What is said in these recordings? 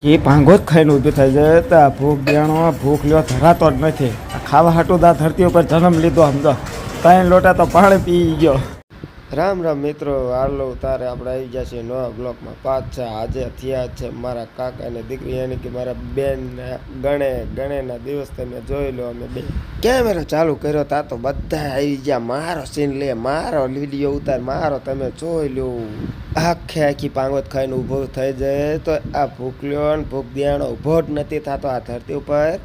એ ભાંગો જ ખાઈને ઊભી થઈ જાય તો આ ભૂખ બેણો ભૂખ લ્યો ધરાતો જ નથી. આ ખાવા હાટું દા ધરતી ઉપર જન્મ લીધો સમજો. 3 લોટા તો પાણી પી ગયો. રામ રામ મિત્રો, હાલો તારે આપણે આવી ગયા છીએ નવા બ્લોકમાં પાછા. આજે થયા છે મારા કાકા અને દીકરી, યાની કે મારા બેન ગણેના દિવસ તમે જોઈ લો. અમે બે કેમેરો ચાલુ કર્યો તા તો બધા આવી ગયા. મારો સીન લે, મારો વિડીયો ઉતાર, મારો તમે જોઈ લો. આખી પાંગોત ખાઈને ઊભો થઈ જાય તો આ ભૂખલ્યો ને ભૂખ દિયાણો ઊભો જ નથી થતો આ ધરતી ઉપર.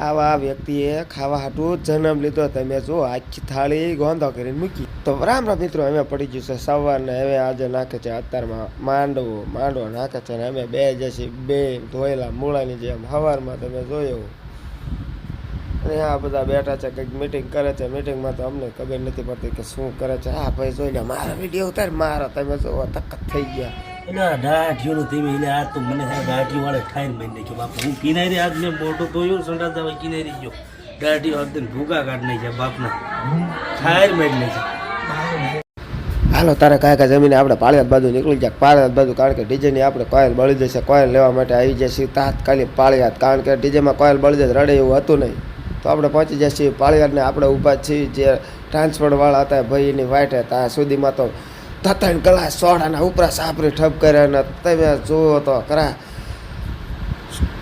આવા વ્યક્તિએ ખાવા હાટું જન્મ લીધો. તમે જો આખી થાળી ગોંધો કરીને મૂકી. તો રામ રામ મિત્રો, અમે પડી ગયું છે સવારને. હવે આજે નાખે છે અત્યારમાં માંડવો નાખે છે ને અમે બે જશે બે ધોયેલા મૂળાની જેમ સવારમાં તમે જોયું. અને આ બધા બેઠા છે, કંઈક મિટિંગ કરે છે. મિટિંગમાં તો અમને ખબર નથી પડતી કે શું કરે છે. હા ભાઈ જોઈ લે, મારા વિડીયો ઉતાર, મારો તમે જો તકત થઈ ગયા. એના દાઢીઓનું તેમ એટલે આ તો મને દાઢી વાળે ખાઈને બની નાખ્યો બાપ. હું કિનારી આજ મેં મોટો ધોયો સંડા દવા કિનારી ગયો દાઢી એકદમ ભૂગા કાઢ નાખ્યા બાપના ખાયર મેળ નાખ્યા. હાલો તારે કાંઈ જમીને આપણે પાળિયાદ બાજુ નીકળી જાય. પાળિયાદ બાજુ કારણ કે ડીજેની આપણે કોયલ બળી જશે. કોયલ લેવા માટે આવી જશે તાત્કાલિક પાળિયાદ. કારણ કે ડીજેમાં કોયલ બળી જાય રડે એવું હતું નહીં. તો આપણે પહોંચી જઈએ પાળિયાદને. આપણે ઊભા છીએ જે ટ્રાન્સપોર્ટવાળા હતા ભાઈ એની વાઈટ હતા. આ સુધીમાં તો 3 ગ્લાસ સોડાના ઉપરા સાપરી ઠપ કર્યા ને તમે જુઓ તો ખરા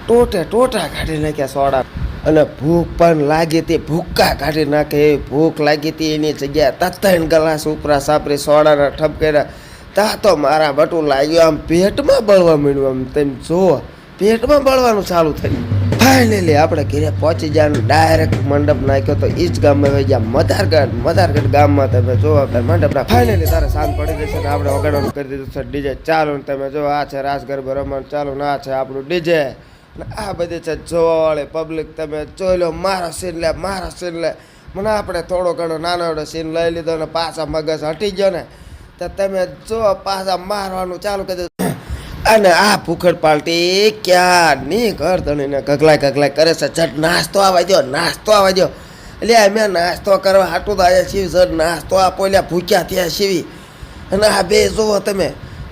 ટોટા કાઢી નાખ્યા સોડા. અને ભૂખ પણ લાગી હતી, ભૂક્કા કાઢી નાખે એ ભૂખ લાગી હતી. એની જગ્યાએ 3 ગ્લાસ ઉપરા સાપરી સોડાના ઠપ કર્યા. તા તો મારા બટું લાગ્યું આમ પેટમાં બળવા માંડ્યું. આમ તમે જુઓ પેટમાં બળવાનું ચાલુ થયું. ફાઇનલી આપણે ઘરે પહોંચી ગયા. ડાયરેક્ટ મંડપ નાખ્યો તો એ જ ગામમાં વહી ગયા મધારગઢ ગામમાં. તમે જો મંડપના ફાઇનલી તારે સાંજ પડી જશે ને આપણે વગાડવાનું કરી દીધું છે ડીજે ચાલુ. ને તમે જો આ છે રાસ ગરબા રમવાનું ચાલુ ને આ છે આપણું ડીજે ને આ બધી છે જોવાળી પબ્લિક. તમે જોઈ લો, મારો સીન લે. મને આપણે થોડો ઘણો નાનો એવડો સીન લઈ લીધો ને પાછા મગજ હટી ગયો ને તો તમે જો પાછા મારવાનું ચાલુ કરી દીધું. અને આ ભૂખડ પાર્ટી ક્યાંની ઘર ધણીને ગગલાય કરે છે. ઝટ નાસ્તો આવવા દો એટલે અમે નાસ્તો કરવા હાટું તો આવ્યા છીએ. ઝટ નાસ્તો આપો એટલે ભૂખ્યા થયા છીએ. અને આ બે જુઓ તમે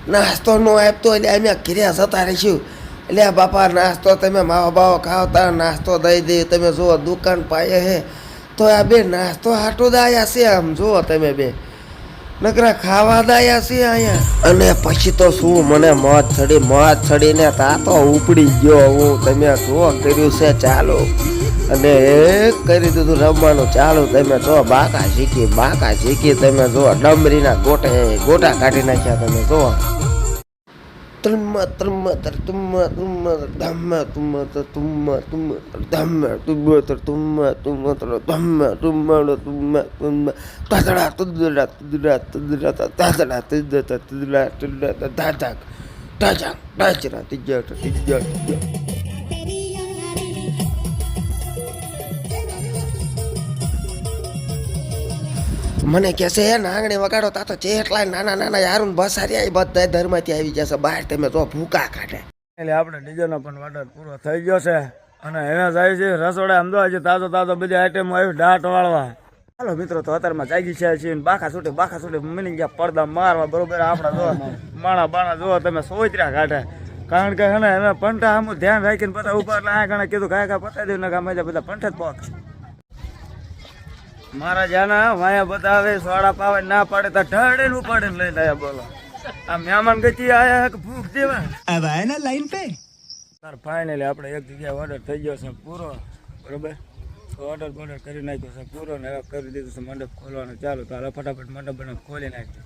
નાસ્તો ન આપતો એટલે અમે ઘીર્યા જતા રહીશું. એટલે બાપા નાસ્તો તમે માવો બાવો ખાવતા નાસ્તો દઈ દે. તમે જુઓ દુકાન પાયે હે તો આ બે નાસ્તો હાટું જ આવ્યા છે. આમ જુઓ તમે બે નકરા ખાવા દાયા છે અહીંયા. અને પછી તો શું મને મોત ચડીને તા તો ઉપડી ગયો હું. તમે શું કર્યું છે ચાલુ અને કરી દીધું રમવાનું ચાલુ. તમે જો બાકા શીખી તમે જો ડમરીના ગોટા કાઢી નાખ્યા. તમે જો મને કહે છે નાંગણી વગાડો તા તો જેટલા નાના યારું બસારી બધા ધર્મથી આવી જશે બહાર. તમે જો ભૂકા કાઢે. એટલે આપણે ડીજેનો પણ ઓર્ડર પૂરો થઈ ગયો છે અને હવે જાય છે રસોડા અમદાવાદ તાજો બધી આઈટમો આવી ડાટ વાળવા. હાલો મિત્રો, તો અત્યારમાં જાગી છે બાખા છૂટે મની ગયા પડદા મારવા. બરોબર આપણા જો બાણા જો તમે સોચર્યા કાઢે. કારણ કે હે અમે પંઠા આમ ધ્યાન રાખીને બધા ઉપર એટલે આ ગણે કીધું કાંઈ પતાવી દઉં ને કામ બધા પંઠ જ પોક. મારા જાના વાયા બતાવે સોડા પાવે ના પાડે તો ઢળે ઉપાડે ને લઈને આયા. બોલો આ મહેમાન ગતિ આયા કે ભૂખ દેવા આયા ને લાઈન પે. સર ફાઇનલી આપણે એક જગ્યાએ ઓર્ડર થઈ ગયો છે પૂરો. બરોબર ઓર્ડર કરી નાખ્યો છે પૂરો ને હવે કરી દીધું છે મંડપ ખોલવાનું ચાલુ. તો હાલો ફટાફટ મંડપ ખોલી નાખ્યો.